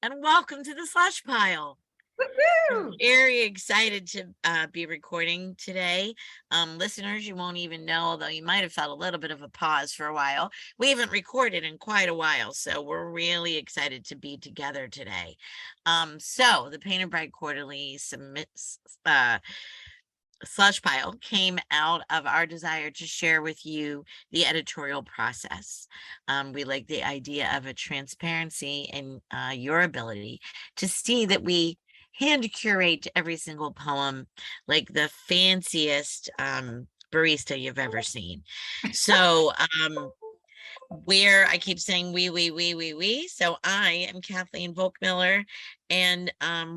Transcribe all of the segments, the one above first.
and welcome to the Slush Pile. I'm very excited to be recording today. Listeners, you won't even know, although you might have felt a little bit of a pause for a while. We haven't recorded in quite a while, so we're really excited to be together today. So the Painted Bright Quarterly submits Slush Pile came out of our desire to share with you the editorial process. We like the idea of a transparency in your ability to see that we hand curate every single poem like the fanciest barista you've ever seen. So where I keep saying we. So I am Kathleen Volk Miller, and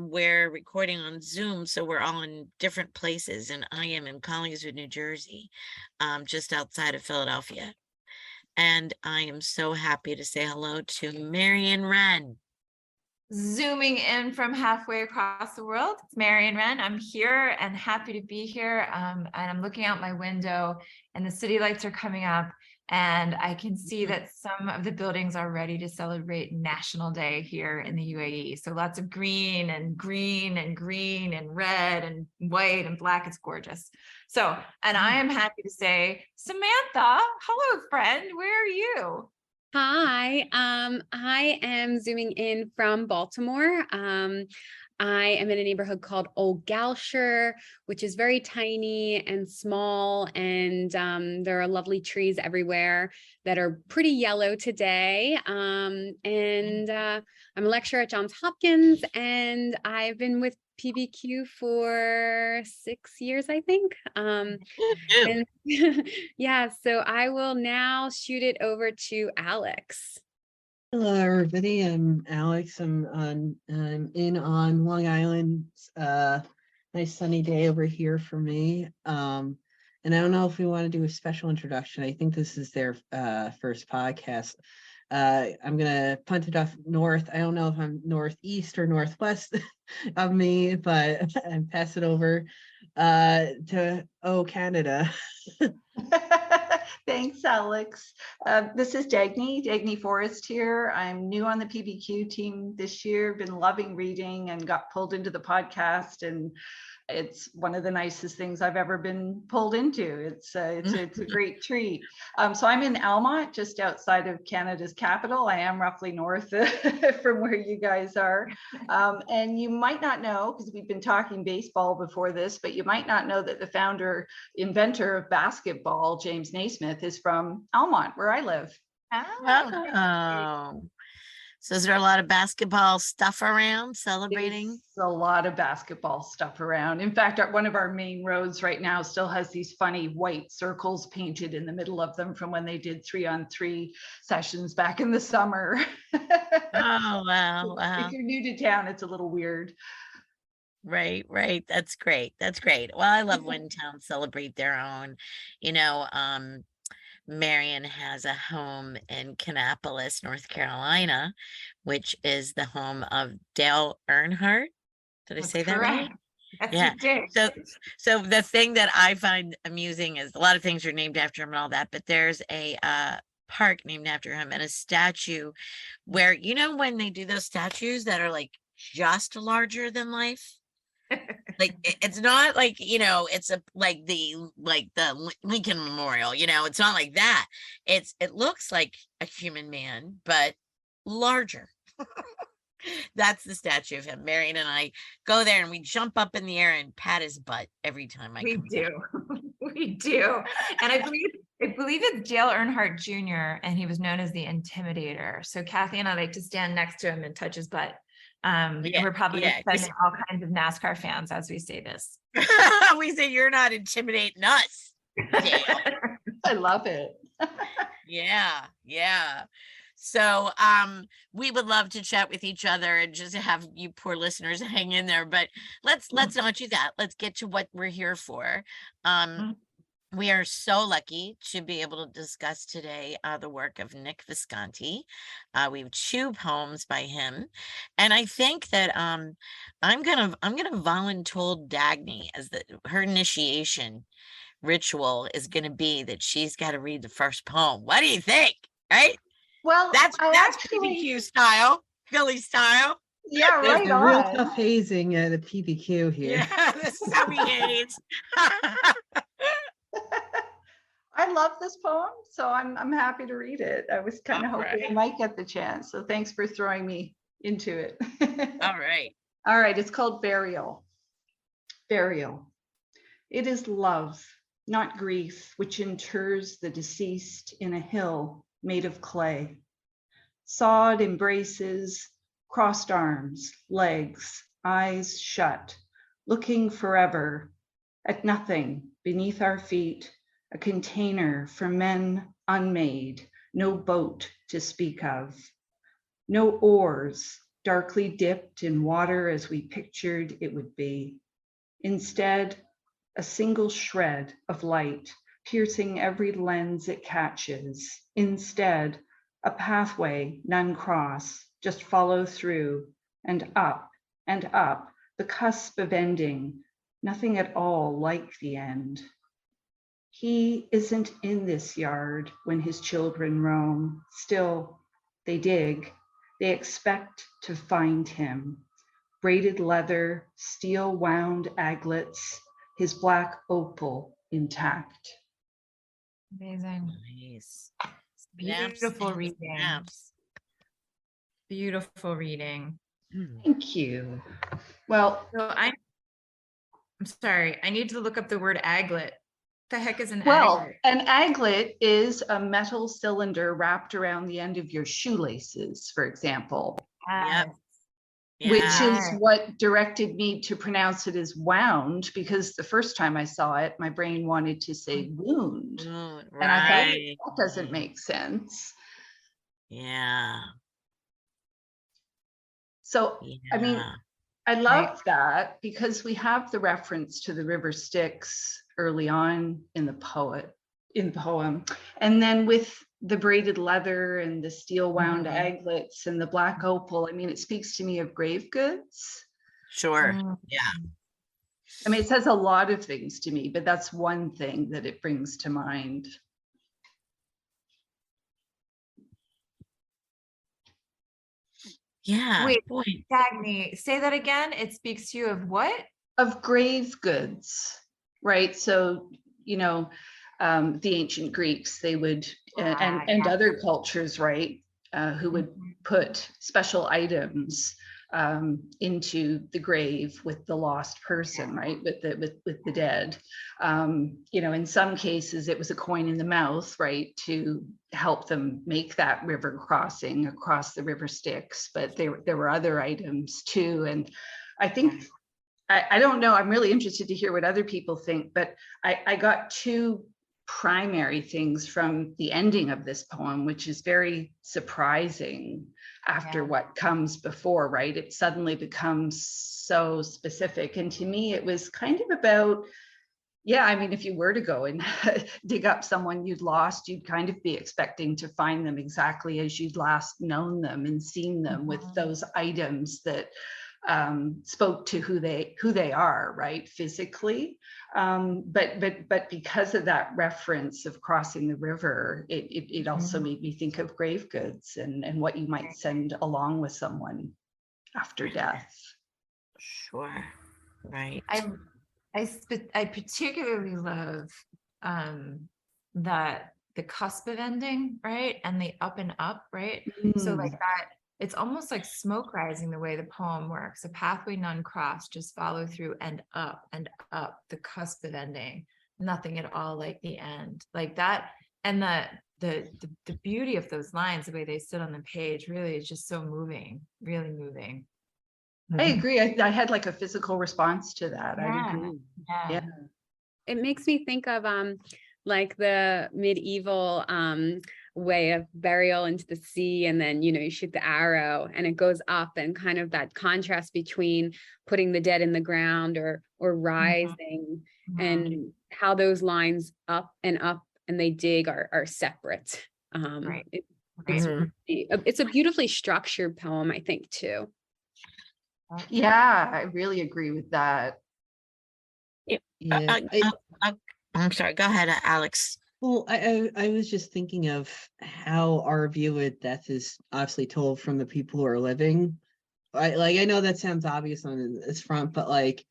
we're recording on Zoom, so we're all in different places, and I am in Collingswood, New Jersey, just outside of Philadelphia. And I am so happy to say hello to Marion Wrenn. Zooming in from halfway across the world, it's Marion Wrenn. I'm here and happy to be here. And I'm looking out my window and the city lights are coming up. And I can see that some of the buildings are ready to celebrate National Day here in the UAE. So lots of green and red and white and black. It's gorgeous. So, and I am happy to say, Samantha, hello, friend. Where are you? Hi, I am zooming in from Baltimore. I am in a neighborhood called Old Galshire, which is very tiny and small, and there are lovely trees everywhere that are pretty yellow today. I'm a lecturer at Johns Hopkins, and I've been with PBQ for 6 years, I think. And yeah, so I will now shoot it over to Alex. Hello, everybody. I'm Alex. I'm in on Long Island. Nice sunny day over here for me. And I don't know if we want to do a special introduction. I think this is their first podcast. I'm gonna punt it off north. I don't know if I'm northeast or northwest of me, but I pass it over to Canada. Thanks, Alex. This is Dagne Forrest here. I'm new on the PBQ team this year, been loving reading and got pulled into the podcast, and it's one of the nicest things I've ever been pulled into. It's a great treat. So I'm in Almont, just outside of Canada's capital. I am roughly north from where you guys are. And you might not know, because we've been talking baseball before this, but you might not know that the inventor of basketball, James Naismith, is from Almont, where I live. Oh. So is there a lot of basketball stuff around celebrating? There's a lot of basketball stuff around. In fact, one of our main roads right now still has these funny white circles painted in the middle of them from when they did 3-on-3 sessions back in the summer. Oh, wow. If you're new to town, it's a little weird. Right. That's great. Well, I love when towns celebrate their own, Marion has a home in Kannapolis, North Carolina, which is the home of Dale Earnhardt. Did I say that right? Yeah. So the thing that I find amusing is a lot of things are named after him and all that, but there's a park named after him and a statue where, when they do those statues that are like just larger than life. Like it's not like it's like the Lincoln Memorial, it's not like that. It looks like a human man but larger. That's the statue of him. Marion and I go there and we jump up in the air and pat his butt every time we do. And I believe it's Dale Earnhardt Jr. and he was known as the Intimidator. So Kathy and I like to stand next to him and touch his butt. We're probably offending all kinds of NASCAR fans as we say this. We say you're not intimidating us, Dale. I love it. Yeah. So we would love to chat with each other and just have you poor listeners hang in there, but let's not do that. Let's get to what we're here for. We are so lucky to be able to discuss today the work of Nick Visconti. We have 2 poems by him, and I think that I'm gonna voluntold Dagne as her initiation ritual is gonna be that she's got to read the first poem. What do you think? Right? Well, that's PBQ style, Philly style. Yeah, There's right a real on. tough hazing at a PBQ here. Yeah, this is how he hates. I love this poem, so I'm happy to read it. I was kind of All hoping I right. might get the chance, so thanks for throwing me into it. All right. All right, it's called Burial. Burial. It is love, not grief, which inters the deceased in a hill made of clay. Sawed embraces, crossed arms, legs, eyes shut, looking forever at nothing beneath our feet, a container for men unmade, no boat to speak of, no oars darkly dipped in water as we pictured it would be. Instead, a single shred of light piercing every lens it catches. Instead, a pathway none cross, just follow through and up, the cusp of ending, nothing at all like the end. He isn't in this yard when his children roam. Still, they dig. They expect to find him. Braided leather, steel wound aglets, his black opal intact. Amazing. Nice. Beautiful reading. Snaps. Beautiful reading. Thank you. Well, So I'm sorry, I need to look up the word aglet. The heck is an well, aglet? an aglet is a metal cylinder wrapped around the end of your shoelaces, for example, Yep. which Yeah. is what directed me to pronounce it as wound, because the first time I saw it, my brain wanted to say wound. Mm, And I thought, right. that doesn't make sense. Yeah. So, I mean, Yeah. I love that because we have the reference to the river Styx early on in the poem. And then with the braided leather and the steel wound aglets and the black opal, I mean, it speaks to me of grave goods. Sure. Yeah. I mean, it says a lot of things to me, but that's one thing that it brings to mind. Yeah. Wait, Boy. Dagne, say that again. It speaks to you of what? Of grave goods, right? So, you know, the ancient Greeks, they would, and other cultures, right, who would put special items into the grave with the lost person, right, with the dead. You know, in some cases, it was a coin in the mouth, right, to help them make that river crossing across the river Styx. But there were other items too, and I think. I don't know. I'm really interested to hear what other people think, but I got two primary things from the ending of this poem, which is very surprising after what comes before, right? It suddenly becomes so specific. And to me, it was kind of about, yeah, I mean, if you were to go and dig up someone you'd lost, you'd kind of be expecting to find them exactly as you'd last known them and seen them with those items that spoke to who they are, right, physically. But because of that reference of crossing the river, it also made me think of grave goods and what you might send along with someone after death. Sure. Right. I particularly love that the cusp of ending, right, and the up and up, right. So like that. It's almost like smoke rising the way the poem works. A pathway none crossed, just follow through and up, the cusp of ending. Nothing at all like the end. Like that, and the beauty of those lines, the way they sit on the page, really is just so moving, really moving. I agree. I had like a physical response to that. I agree. Yeah. It makes me think of like the medieval way of burial into the sea, and then you shoot the arrow and it goes up, and kind of that contrast between putting the dead in the ground or rising, and how those lines up and they dig are separate. Right. It's a beautifully structured poem, I think, too. Yeah, I really agree with that. Yeah. I'm sorry. Go ahead, Alex. Well, I was just thinking of how our view of death is obviously told from the people who are living. I know that sounds obvious on this front, but like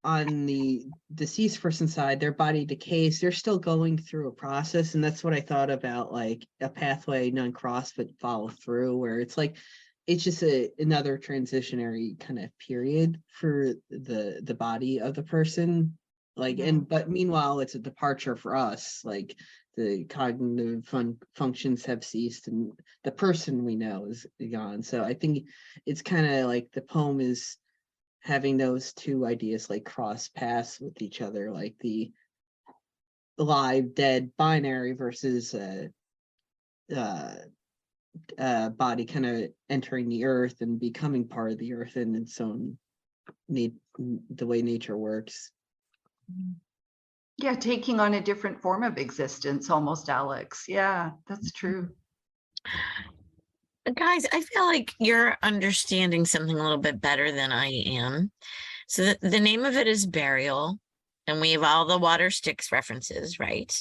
on the deceased person's side, their body decays, they're still going through a process. And that's what I thought about, like a pathway non-cross but follow through, where it's like it's just another transitionary kind of period for the body of the person. Like, and but meanwhile, it's a departure for us. Like the cognitive functions have ceased and the person we know is gone. So I think it's kind of like the poem is having those two ideas like cross paths with each other, like the alive dead binary versus body kind of entering the earth and becoming part of the earth in its own need, the way nature works. Yeah, taking on a different form of existence almost, Alex. Yeah, that's true. Guys, I feel like you're understanding something a little bit better than I am. So the name of it is Burial, and we have all the water sticks references, right?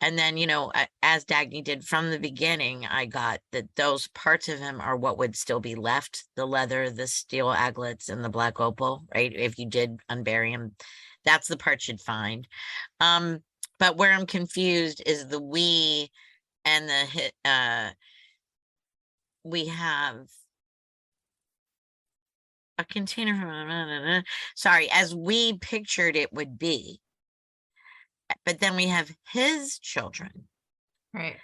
And then, you know, as Dagne did from the beginning, I got that those parts of him are what would still be left: the leather, the steel aglets, and the black opal, right? If you did unbury him, that's the part you'd find. But where I'm confused is the we and the we have a container from sorry, as we pictured it would be, but then we have his children, Right.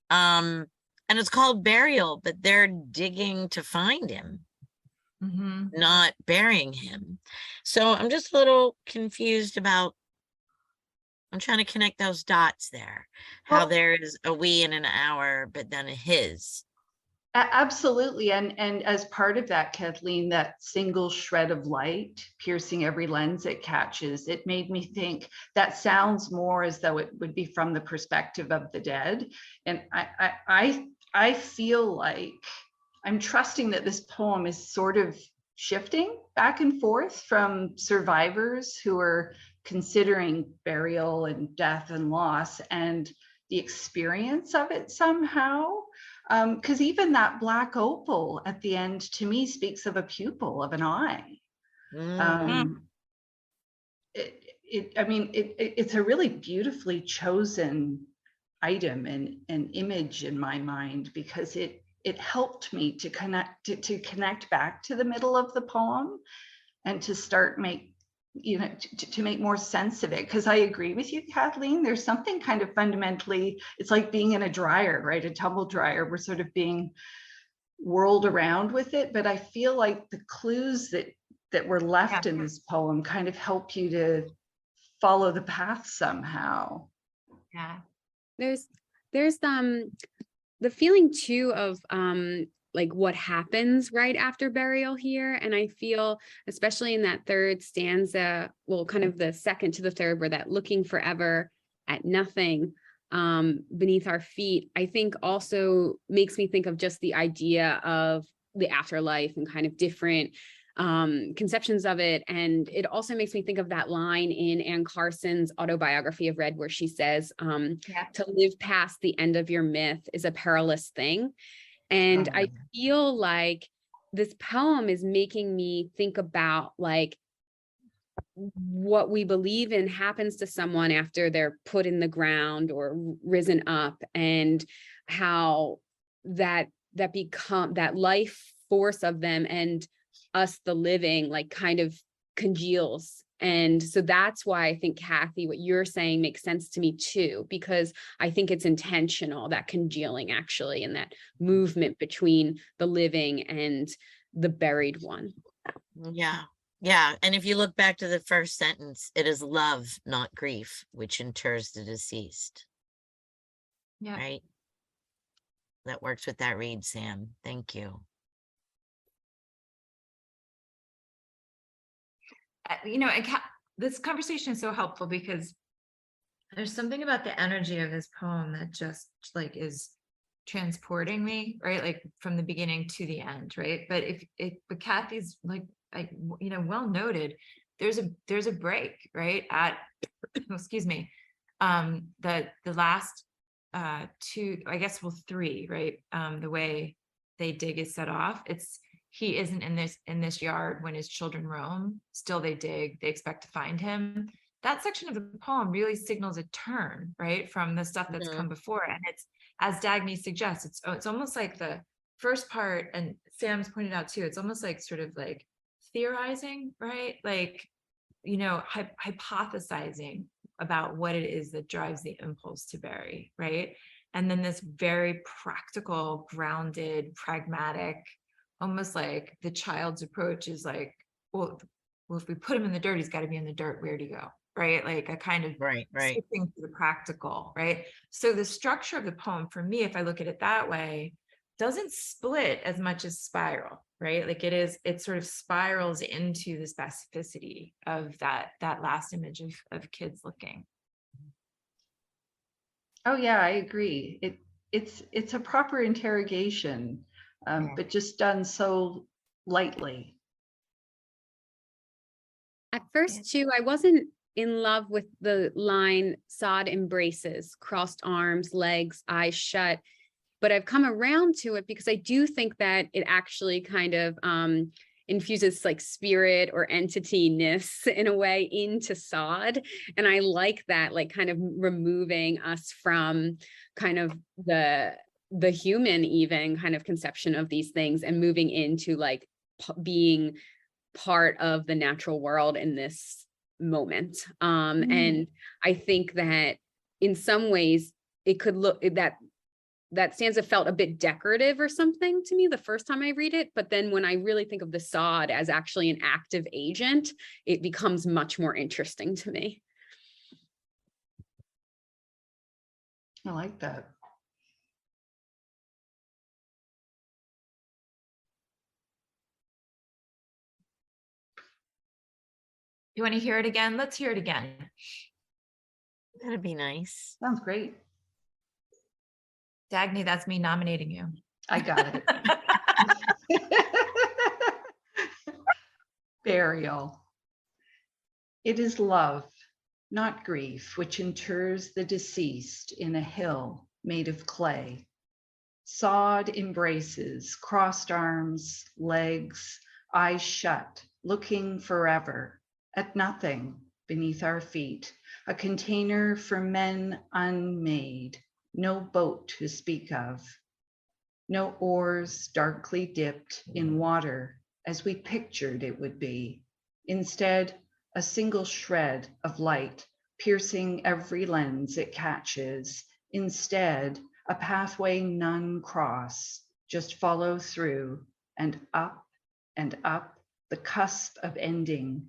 and it's called Burial, but they're digging to find him, not burying him. So I'm just a little confused about, I'm trying to connect those dots there, how Well, there is a we and an our, but then a his. Absolutely. And as part of that, Kathleen, that single shred of light piercing every lens it catches, it made me think that sounds more as though it would be from the perspective of the dead. And I feel like I'm trusting that this poem is sort of shifting back and forth from survivors who are considering burial and death and loss and the experience of it somehow. Because even that black opal at the end to me speaks of a pupil, of an eye. It's a really beautifully chosen item and image in my mind, because it helped me to connect back to the middle of the poem and to start to make more sense of it. Because I agree with you, Kathleen, there's something kind of fundamentally, it's like being in a dryer, right? A tumble dryer. We're sort of being whirled around with it. But I feel like the clues that were left in this poem kind of help you to follow the path somehow. Yeah. There's the feeling too of like what happens right after burial here. And I feel, especially in that third stanza, well, kind of the second to the third, where that looking forever at nothing beneath our feet, I think also makes me think of just the idea of the afterlife and kind of different conceptions of it. And it also makes me think of that line in Anne Carson's autobiography of Red, where she says, to live past the end of your myth is a perilous thing. And I feel like this poem is making me think about like what we believe in happens to someone after they're put in the ground or risen up, and how that become that life force of them and us, the living, like kind of congeals. And so that's why I think, Kathy, what you're saying makes sense to me too, because I think it's intentional, that congealing actually, and that movement between the living and the buried one. Yeah. Yeah. And if you look back to the first sentence, it is love, not grief, which inters the deceased. Yeah. Right. That works with that read, Sam. Thank you. This conversation is so helpful because there's something about the energy of this poem that just like is transporting me, right? Like from the beginning to the end, right? But but Kathy's like well noted, there's a break, right? At excuse me, the last two, I guess, well, three, right? The way they dig is set off. He isn't in this yard when his children roam. Still they dig, they expect to find him. That section of the poem really signals a turn, right, from the stuff that's come before. And it's, as Dagne suggests, it's almost like the first part, and Sam's pointed out too, it's almost like sort of like theorizing, right? Like, you know, hypothesizing about what it is that drives the impulse to bury, right? And then this very practical, grounded, pragmatic, almost like the child's approach is like, well, if we put him in the dirt, he's got to be in the dirt. Where'd he go? Right? Like a kind of switching to the practical, right? So the structure of the poem, for me, if I look at it that way, doesn't split as much as spiral, right? Like it sort of spirals into the specificity of that last image of kids looking. Oh yeah, I agree. It's a proper interrogation, but just done so lightly. At first too, I wasn't in love with the line sod embraces, crossed arms, legs, eyes shut, but I've come around to it because I do think that it actually kind of infuses like spirit or entity-ness in a way into sod. And I like that, like kind of removing us from kind of the human even kind of conception of these things and moving into like being part of the natural world in this moment. And I think that in some ways it could look that stanza felt a bit decorative or something to me the first time I read it. But then when I really think of the sod as actually an active agent, it becomes much more interesting to me. I like that. You want to hear it again? Let's hear it again. That'd be nice. Sounds great. Dagne, that's me nominating you. I got it. Burial. It is love, not grief, which inters the deceased in a hill made of clay. Sod embraces, crossed arms, legs, eyes shut, looking forever at nothing beneath our feet, a container for men unmade, no boat to speak of, no oars darkly dipped in water as we pictured it would be. Instead, a single shred of light piercing every lens it catches. Instead, a pathway none cross, just follow through and up, the cusp of ending,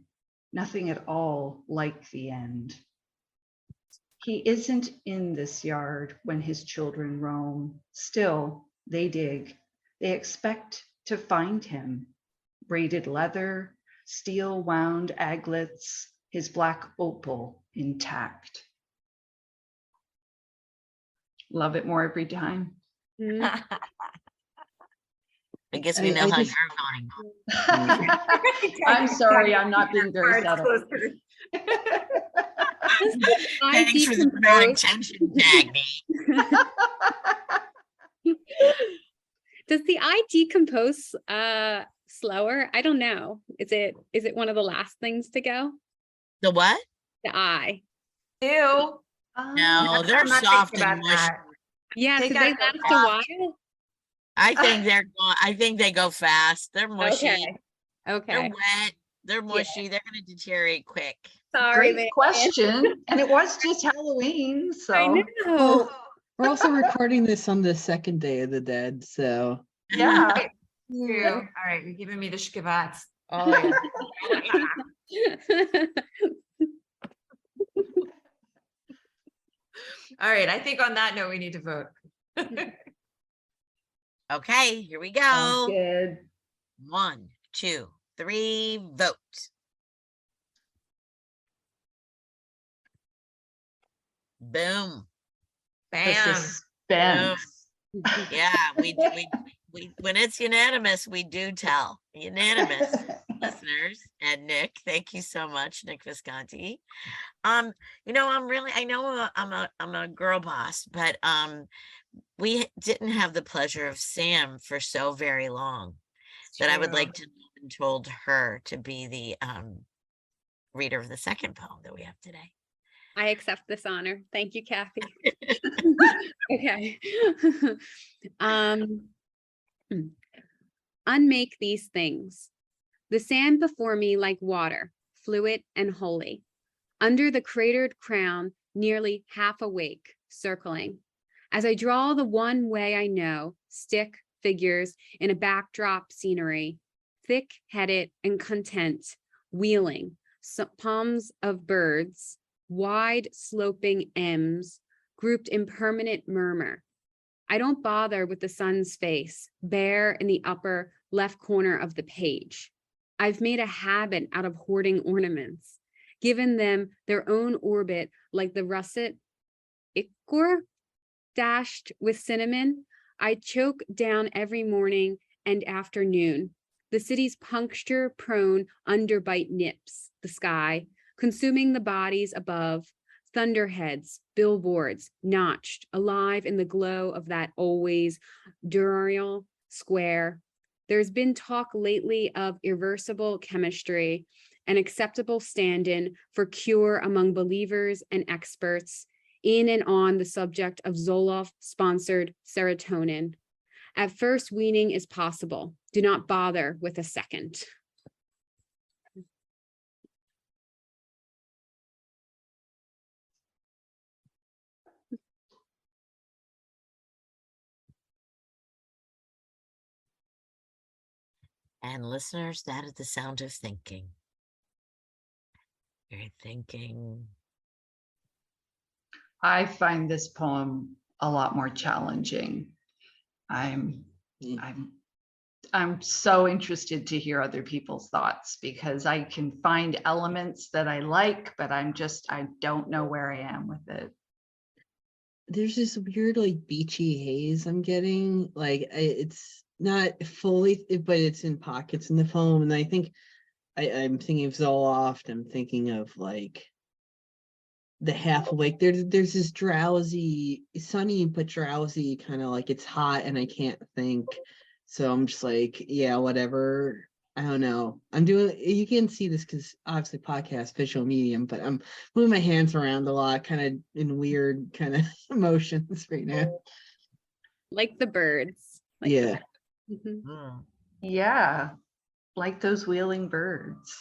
nothing at all like the end. He isn't in this yard when his children roam. Still, they dig. They expect to find him. Braided leather, steel wound aglets, his black opal intact. Love it more every time. I guess we know how just- you're going. I'm sorry, I'm not being very subtle. Thanks for the dramatic tension, Dagne. Does the eye decompose slower? I don't know. Is it one of the last things to go? The what? The eye. Ew. No, they're I'm not soft thinking and about mushy. that. Yeah, They so they got last a while. I think they go fast. They're mushy. Okay. They're Okay. wet. They're mushy. They're going to deteriorate quick. Sorry, Great question. And it was just Halloween, so. I know. Well, we're also recording this on the second Day of the Dead, so. Yeah. True. All right, you're giving me the shkabats. Oh yeah. All right, I think on that note, we need to vote. Okay, here we Sounds go. good. 1, 2, 3, vote. Boom. The Bam. suspense. Yeah, we when it's unanimous, we do tell. Unanimous. Listeners and Nick, thank you so much, Nick Visconti. You know, I know I'm a girl boss, but we didn't have the pleasure of Sam for so very long that I would True. like to have told her to be the reader of the second poem that we have today. I accept this honor. Thank you, Kathy. Okay. Unmake these things. The sand before me like water, fluid and holy. Under the cratered crown, nearly half awake, circling. As I draw the one way I know, stick figures in a backdrop scenery, thick-headed and content, wheeling, palms of birds, wide sloping M's, grouped in permanent murmur. I don't bother with the sun's face, bare in the upper left corner of the page. I've made a habit out of hoarding ornaments, given them their own orbit like the russet ichor dashed with cinnamon. I choke down every morning and afternoon. The city's puncture-prone underbite nips the sky, consuming the bodies above, thunderheads, billboards, notched, alive in the glow of that always diurnal square. There's been talk lately of irreversible chemistry, an acceptable stand-in for cure among believers and experts in and on the subject of Zoloft-sponsored serotonin. At first, weaning is possible. Do not bother with a second. And listeners, that is the sound of thinking. You're thinking. I find this poem a lot more challenging. I'm so interested to hear other people's thoughts because I can find elements that I like, but I don't know where I am with it. There's this weird like beachy haze I'm getting. Like it's not fully, but it's in pockets in the poem. And I think I'm thinking of Zoloft. I'm thinking of like the half awake. There's this drowsy, sunny but drowsy kind of like it's hot and I can't think. So I'm just like, yeah, whatever. I don't know. I'm doing, you can't see this because obviously podcast, visual medium, but I'm moving my hands around a lot, kind of in weird kind of emotions right now. Like the birds. Like yeah. Yeah, like those wheeling birds.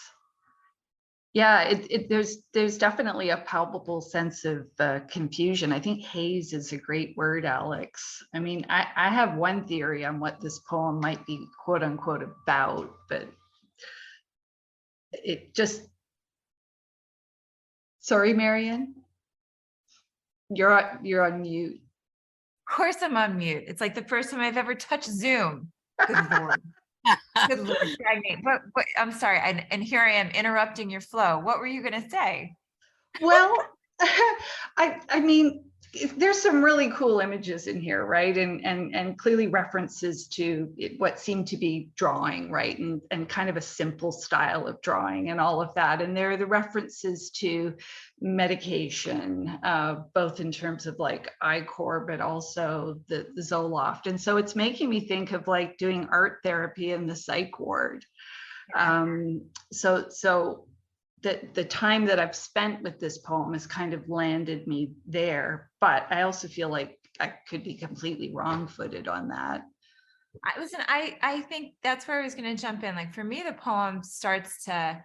Yeah, there's definitely a palpable sense of confusion. I think haze is a great word, Alex. I mean, I have one theory on what this poem might be quote unquote about, but it just, sorry, Marion, you're on mute. Of course I'm on mute. It's like the first time I've ever touched Zoom. Good Lord. Good Lord, Dagne. But I'm sorry, and here I am interrupting your flow. What were you going to say? Well, I mean, there's some really cool images in here, right? And clearly references to what seemed to be drawing, right? And kind of a simple style of drawing and all of that. And there are the references to medication, both in terms of like ichor, but also the Zoloft. And so it's making me think of like doing art therapy in the psych ward. So the time that I've spent with this poem has kind of landed me there, but I also feel like I could be completely wrong-footed on that. I think that's where I was going to jump in. Like for me, the poem starts to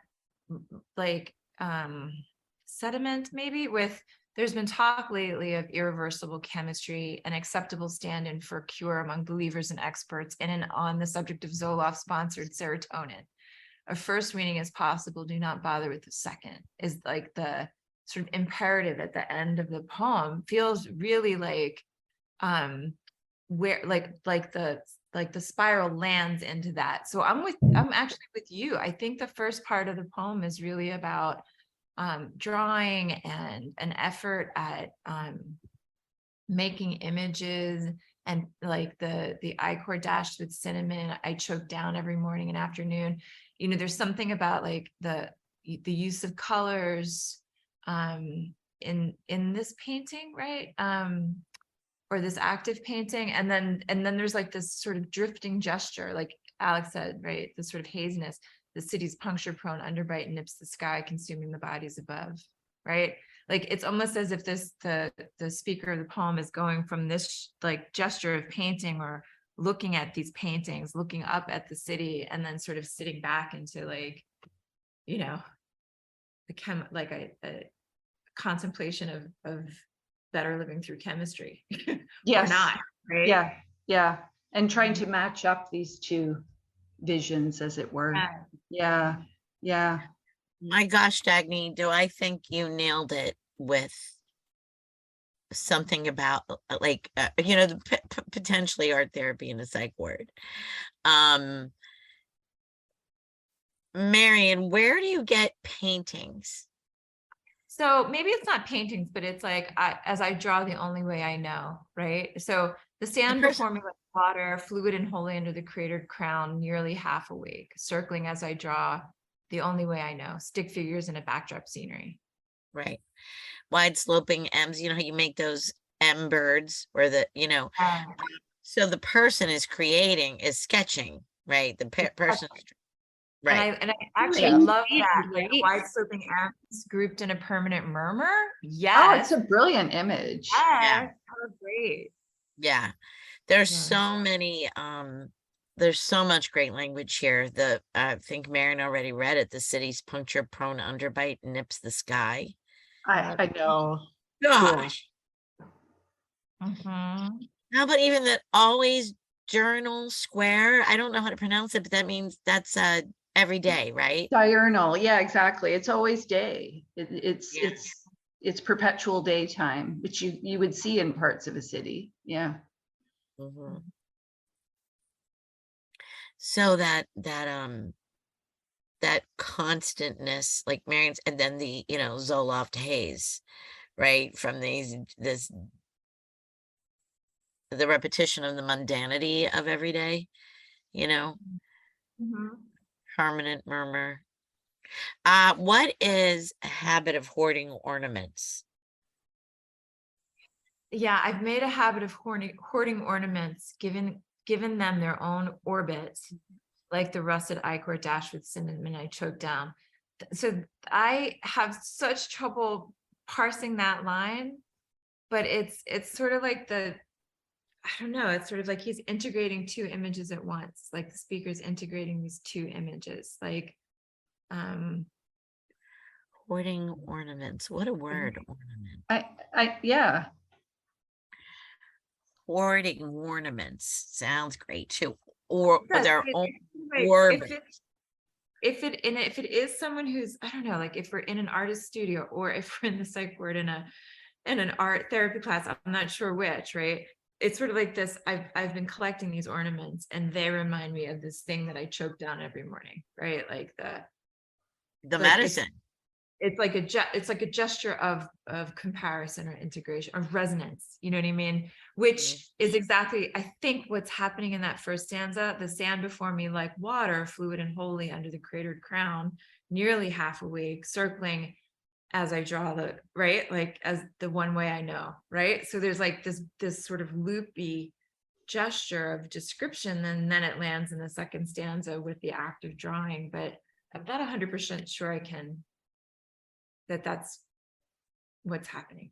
like sediment maybe with, there's been talk lately of irreversible chemistry, an acceptable stand-in for cure among believers and experts in and on the subject of Zoloft-sponsored serotonin. A first reading is possible, do not bother with the second, is like the sort of imperative at the end of the poem. Feels really like where like the spiral lands into that. So I'm actually with you. I think the first part of the poem is really about drawing and an effort at making images, and like the ichor dashed with cinnamon, I choke down every morning and afternoon. You know, there's something about like the use of colors in this painting, right? or this active painting, and then there's like this sort of drifting gesture, like Alex said, right? This sort of haziness. The city's puncture-prone underbite nips the sky, consuming the bodies above, right? Like it's almost as if the speaker of the poem is going from this like gesture of painting or looking at these paintings, looking up at the city, and then sort of sitting back into like, you know, a contemplation of better living through chemistry. Yes. Or not, right? Yeah, yeah. And trying to match up these two visions, as it were. Yeah. Yeah, yeah. My gosh, Dagne, do I think you nailed it with something about like, the potentially art therapy in a psych ward. Marion, where do you get paintings? So maybe it's not paintings, but it's like as I draw the only way I know, right? So the sand before me like water, fluid and holy under the cratered crown, nearly half awake, circling as I draw the only way I know, stick figures in a backdrop scenery. Right. Wide sloping M's, how you make those M birds or so the person is sketching, right? The person, right. And I actually love that, like wide sloping M's grouped in a permanent murmur. Yes. Oh, it's a brilliant image. Yes. Oh, great. Yeah. There's so many, there's so much great language here. I think Marion already read it. The city's puncture prone underbite nips the sky. I know. Gosh. Mm-hmm. No, but even that always journal square, I don't know how to pronounce it, but that means that's every day, right? Diurnal, yeah, exactly. It's always day. It's perpetual daytime, which you would see in parts of a city. Mm-hmm. So that constantness, like Marion's, and then the Zoloft haze, right? From the repetition of the mundanity of every day, Mm-hmm. permanent murmur. What is a habit of hoarding ornaments? Yeah, I've made a habit of hoarding ornaments, given them their own orbits, like the russet ichor dashed with cinnamon I choked down. So I have such trouble parsing that line, but it's sort of like I don't know, it's sort of like he's integrating two images at once, like the speaker's integrating these two images, like Hoarding ornaments. What a word, ornament. Yeah. Hoarding ornaments sounds great too. Or their own like, orbit. If it is someone who's, I don't know, like if we're in an artist studio or if we're in the psych ward in an art therapy class, I'm not sure which, right? It's sort of like this, I've been collecting these ornaments and they remind me of this thing that I choke down every morning, right? Like the medicine. It's like a gesture of comparison or integration, of resonance, you know what I mean? Which is exactly, I think, what's happening in that first stanza. The sand before me like water, fluid and holy under the cratered crown, nearly half awake, circling as I draw the, right? Like as the one way I know, right? So there's like this sort of loopy gesture of description, and then it lands in the second stanza with the act of drawing. But I'm not 100% sure that's what's happening.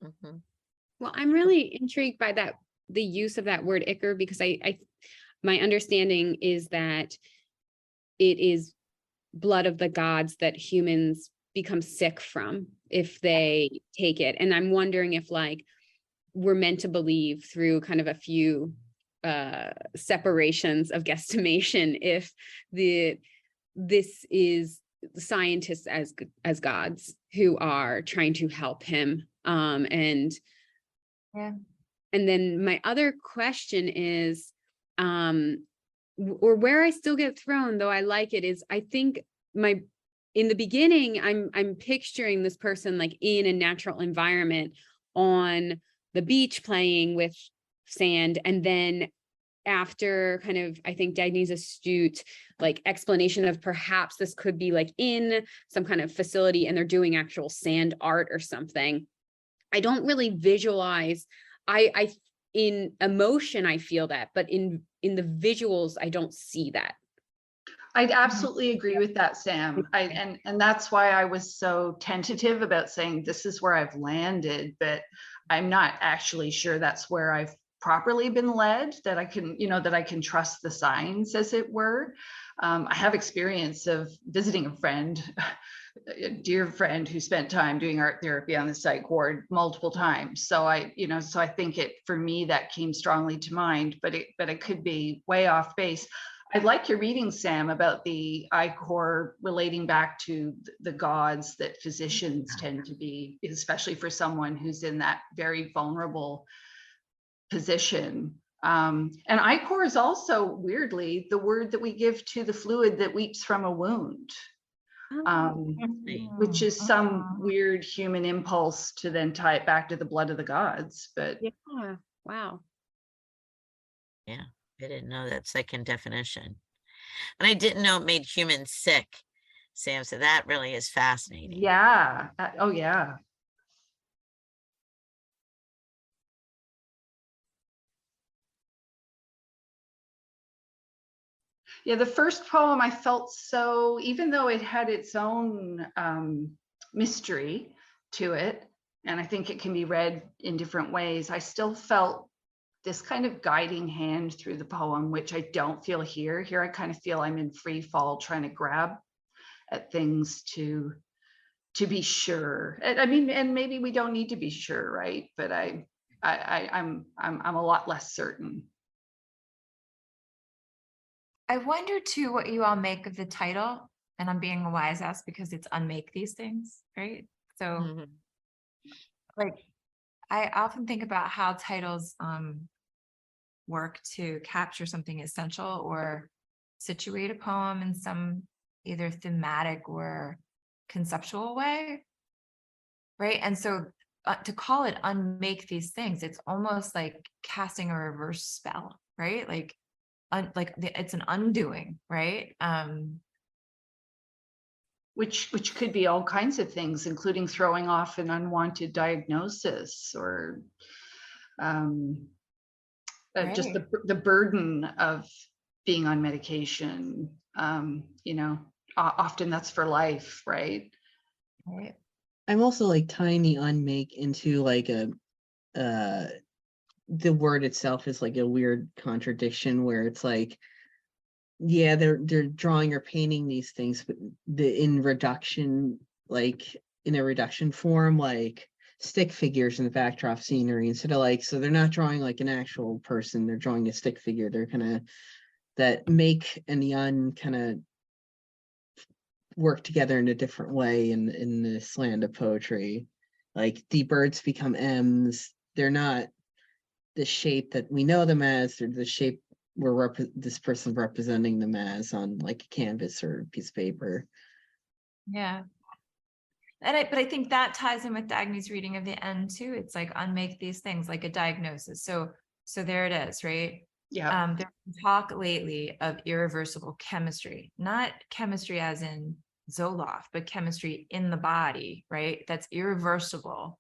Mm-hmm. Well, I'm really intrigued by the use of that word ichor, because my understanding is that it is blood of the gods that humans become sick from if they take it. And I'm wondering if like we're meant to believe through kind of a few separations of guesstimation if this is scientists as gods who are trying to help him. And then my other question is, or where I still get thrown, though I like it, is I think in the beginning, I'm picturing this person like in a natural environment on the beach playing with sand, and then after kind of, I think Dagne's astute like explanation of perhaps this could be like in some kind of facility and they're doing actual sand art or something. I don't really visualize. I in emotion I feel that, but in the visuals I don't see that. I'd absolutely agree with that, Sam. And that's why I was so tentative about saying this is where I've landed, but I'm not actually sure that's where I've properly been led, that I can, that I can trust the signs, as it were. I have experience of visiting a friend, a dear friend who spent time doing art therapy on the psych ward multiple times. So I think for me, that came strongly to mind, but it could be way off base. I like your reading, Sam, about the ichor relating back to the gods that physicians tend to be, especially for someone who's in that very vulnerable position. And ichor is also, weirdly, the word that we give to the fluid that weeps from a wound, which is some weird human impulse to then tie it back to the blood of the gods. But yeah, wow. Yeah, I didn't know that second definition. And I didn't know it made humans sick, Sam. So that really is fascinating. yeah. Oh, yeah. Yeah, the first poem I felt so, even though it had its own mystery to it, and I think it can be read in different ways, I still felt this kind of guiding hand through the poem, which I don't feel here. Here I kind of feel I'm in free fall, trying to grab at things to be sure. I mean, and maybe we don't need to be sure, right? But I'm a lot less certain. I wonder too what you all make of the title, and I'm being a wise ass because it's Unmake These Things, right? So like I often think about how titles work to capture something essential or situate a poem in some either thematic or conceptual way, right? And so to call it Unmake These Things, it's almost like casting a reverse spell, right? Like it's an undoing, right? Which could be all kinds of things, including throwing off an unwanted diagnosis, or just the burden of being on medication. Often that's for life, right? Right. I'm also like tying the unmake into like the word itself is like a weird contradiction where it's like, yeah, they're drawing or painting these things, but in reduction, like in a reduction form, like stick figures in the backdrop scenery, instead of like, so they're not drawing like an actual person, they're drawing a stick figure. They're kind of that make and the un kind of work together in a different way in this land of poetry. Like the birds become M's. They're not the shape that we know them as, they're the shape where this person representing them as on like a canvas or a piece of paper. Yeah. But I think that ties in with Dagny's reading of the end too. It's like unmake these things, like a diagnosis. So there it is, right? Yeah. There's been talk lately of irreversible chemistry, not chemistry as in Zoloft, but chemistry in the body, right? That's irreversible.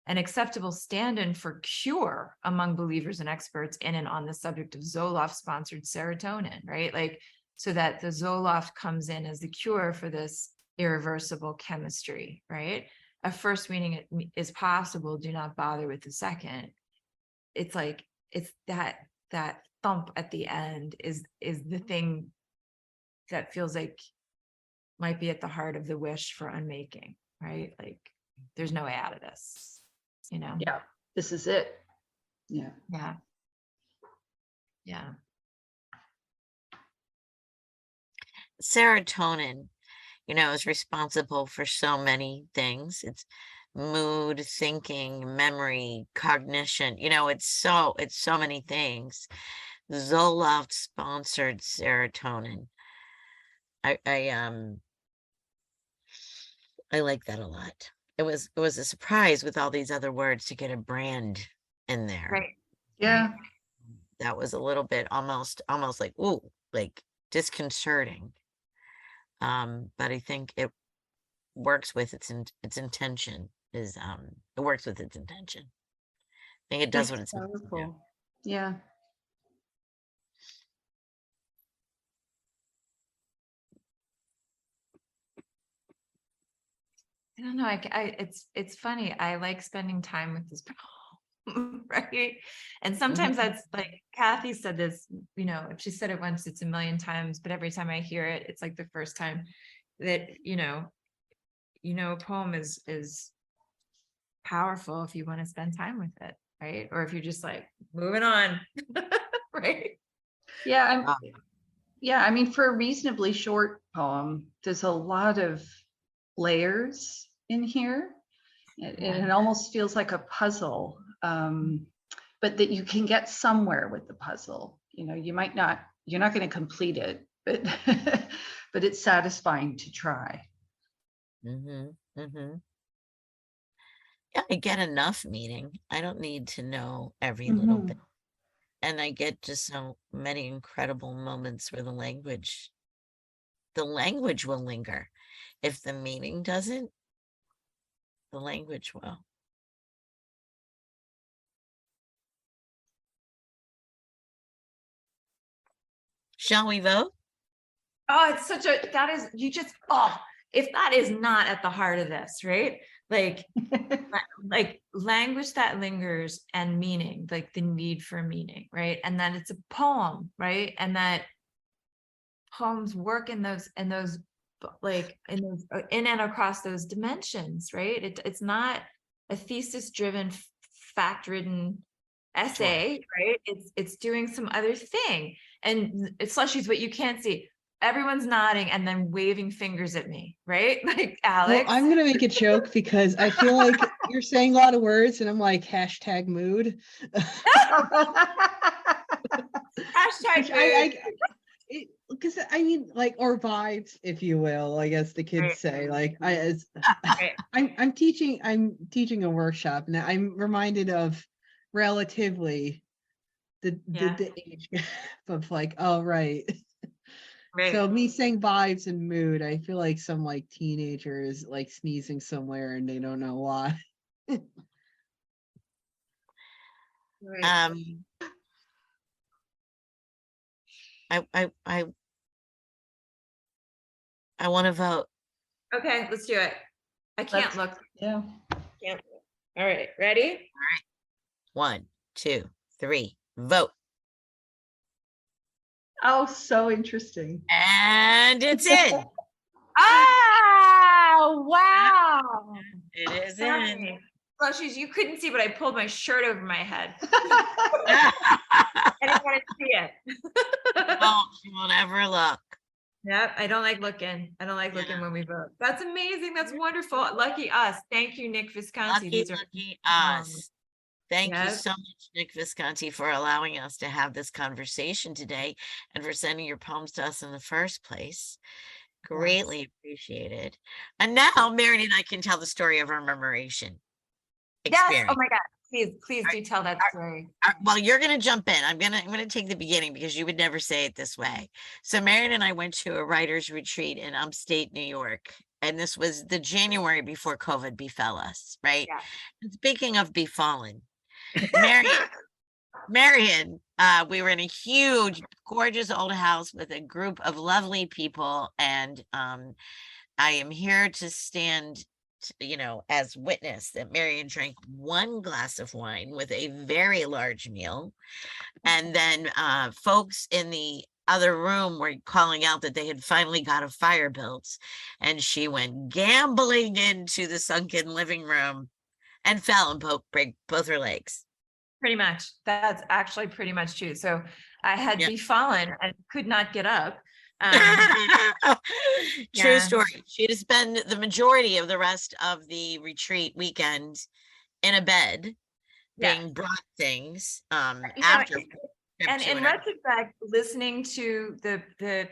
An acceptable stand-in for cure among believers and experts in and on the subject of Zoloft-sponsored serotonin, right? Like, so that the Zoloft comes in as the cure for this irreversible chemistry, right? A first meaning it is possible, do not bother with the second. It's like, it's that thump at the end is the thing that feels like might be at the heart of the wish for unmaking, right? Like, there's no way out of this. Yeah, this is it. Yeah. Serotonin, is responsible for so many things. It's mood, thinking, memory, cognition. It's so many things. Zoloft sponsored serotonin. I like that a lot. It was a surprise with all these other words to get a brand in there. Right. Yeah. That was a little bit almost like, ooh, like disconcerting. But I think it works with its intention. it works with its intention. I think it does what it's supposed to do. Powerful. Yeah. I don't know. It's funny. I like spending time with this poem, right? And sometimes that's like Kathy said this, if she said it once, it's a million times, but every time I hear it, it's like the first time that, a poem is powerful if you want to spend time with it, right? Or if you're just like moving on, right? Yeah, I mean, for a reasonably short poem, there's a lot of layers in here. It almost feels like a puzzle, but that you can get somewhere with the puzzle. You're not going to complete it, but but it's satisfying to try. Yeah, I get enough meaning. I don't need to know every little bit. And I get just so many incredible moments where the language will linger. If the meaning doesn't, the language will. Shall we vote? Oh, it's if that is not at the heart of this, right? Like language that lingers and meaning, like the need for meaning, right? And that it's a poem, right? And that poems work in those like in and across those dimensions, right? It's not a thesis-driven, fact-ridden essay, right? It's doing some other thing. And it's Slushies, what you can't see. Everyone's nodding and then waving fingers at me, right? Like Alex. Well, I'm gonna make a joke because I feel like you're saying a lot of words, and I'm like #mood. Hashtag Because I mean, like, or vibes, if you will, I guess the kids say. Like, I'm teaching a workshop, and I'm reminded of relatively the age gap of like, oh right. So me saying vibes and mood, I feel like some like teenagers like sneezing somewhere and they don't know why. I want to vote. Okay, let's do it. I can't look. Yeah. Can't. All right, ready? All right. 1, 2, 3, vote. Oh, so interesting. And it's in. Oh, wow. It is in. Slushies, you couldn't see, but I pulled my shirt over my head. I didn't want to see it. You won't ever look. Yep, I don't like looking. I don't like looking when we vote. That's amazing. That's wonderful. Lucky us. Thank you, Nick Visconti. Lucky us. Thank you so much, Nick Visconti, for allowing us to have this conversation today and for sending your poems to us in the first place. Greatly appreciated. And now Marion and I can tell the story of our murmuration experience. Yes. Oh my God. Please do tell that story. Well, you're going to jump in. I'm going to take the beginning because you would never say it this way. So Marion and I went to a writer's retreat in upstate New York. And this was the January before COVID befell us, right? Yeah. And speaking of befallen, Marion, we were in a huge, gorgeous old house with a group of lovely people. And I am here to stand, as witness that Marion drank 1 glass of wine with a very large meal. And then folks in the other room were calling out that they had finally got a fire built. And she went gambling into the sunken living room and fell and broke both her legs. Pretty much. That's actually pretty much true. So I had befallen and could not get up. True story. She had to spend the majority of the rest of the retreat weekend in a bed being brought things after. And in retrospect, listening to the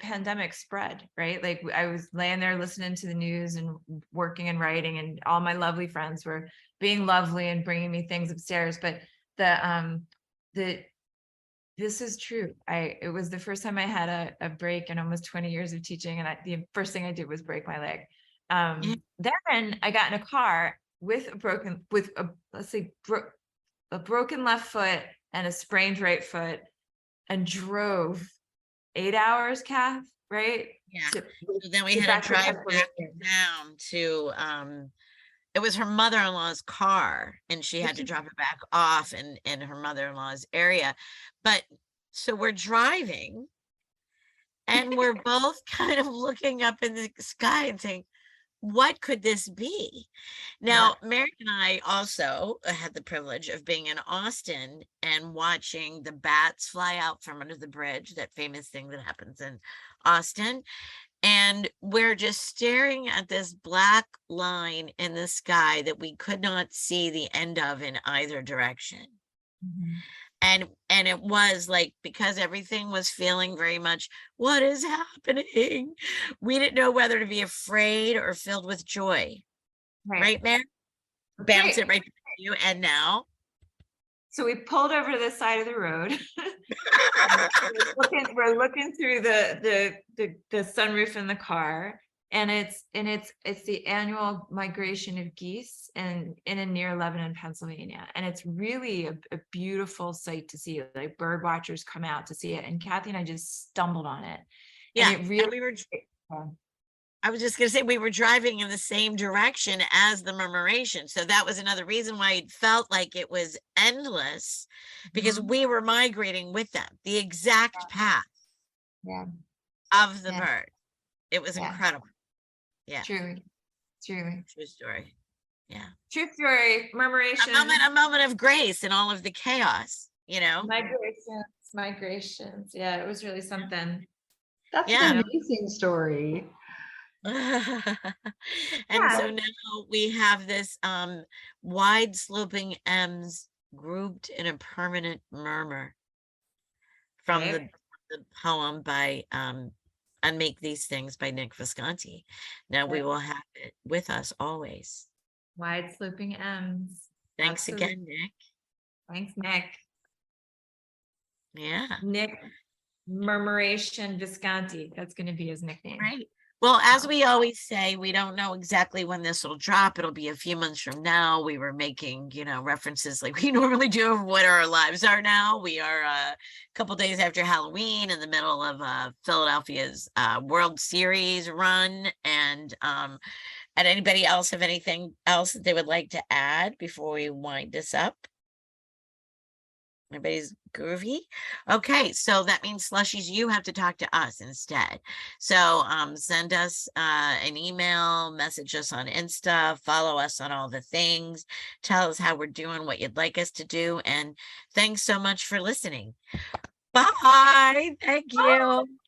pandemic spread, right? Like I was laying there listening to the news and working and writing, and all my lovely friends were being lovely and bringing me things upstairs. But this is true. It was the first time I had a break in almost 20 years of teaching, and the first thing I did was break my leg. Then I got in a car with a broken left foot and a sprained right foot, and drove 8 hours, Kath, right? Yeah. To- So then we to had back to to drive Pennsylvania. back down to it was her mother-in-law's car, and she had to drop it back off in her mother-in-law's area. But so we're driving, and we're both kind of looking up in the sky and saying, what could this be? Now, Mary and I also had the privilege of being in Austin and watching the bats fly out from under the bridge, that famous thing that happens in Austin. And we're just staring at this black line in the sky that we could not see the end of in either direction. And it was like, because everything was feeling very much, what is happening? We didn't know whether to be afraid or filled with joy. Right, Mary? Bounce it right to you. And now? So we pulled over to the side of the road. we're looking through the sunroof in the car, and it's the annual migration of geese in and near Lebanon, Pennsylvania. And it's really a beautiful sight to see. Like, bird watchers come out to see it. And Kathy and I just stumbled on it. Yeah, and it really, we were. I was just going to say, we were driving in the same direction as the murmuration. So that was another reason why it felt like it was endless, because we were migrating with them, the exact path of the bird. It was incredible. Yeah. Truly. True story. Yeah. True story. Murmuration. A moment of grace in all of the chaos, you know? Migrations. Yeah, it was really something. That's an amazing story. And so now we have this wide sloping M's grouped in a permanent murmur from the poem by Unmake These Things by Nick Visconti. Now we will have it with us always. Wide sloping M's. Thanks again, Nick. Thanks, Nick. Yeah. Nick Murmuration Visconti. That's going to be his nickname. Right. Well, as we always say, we don't know exactly when this will drop. It'll be a few months from now. We were making, references like we normally do of what our lives are now. We are a couple days after Halloween, in the middle of Philadelphia's World Series run. And anybody else have anything else that they would like to add before we wind this up? Everybody's groovy. Okay, so that means Slushies, you have to talk to us instead. So send us an email, message us on Insta, follow us on all the things, tell us how we're doing, what you'd like us to do, and thanks so much for listening. Bye. Thank you.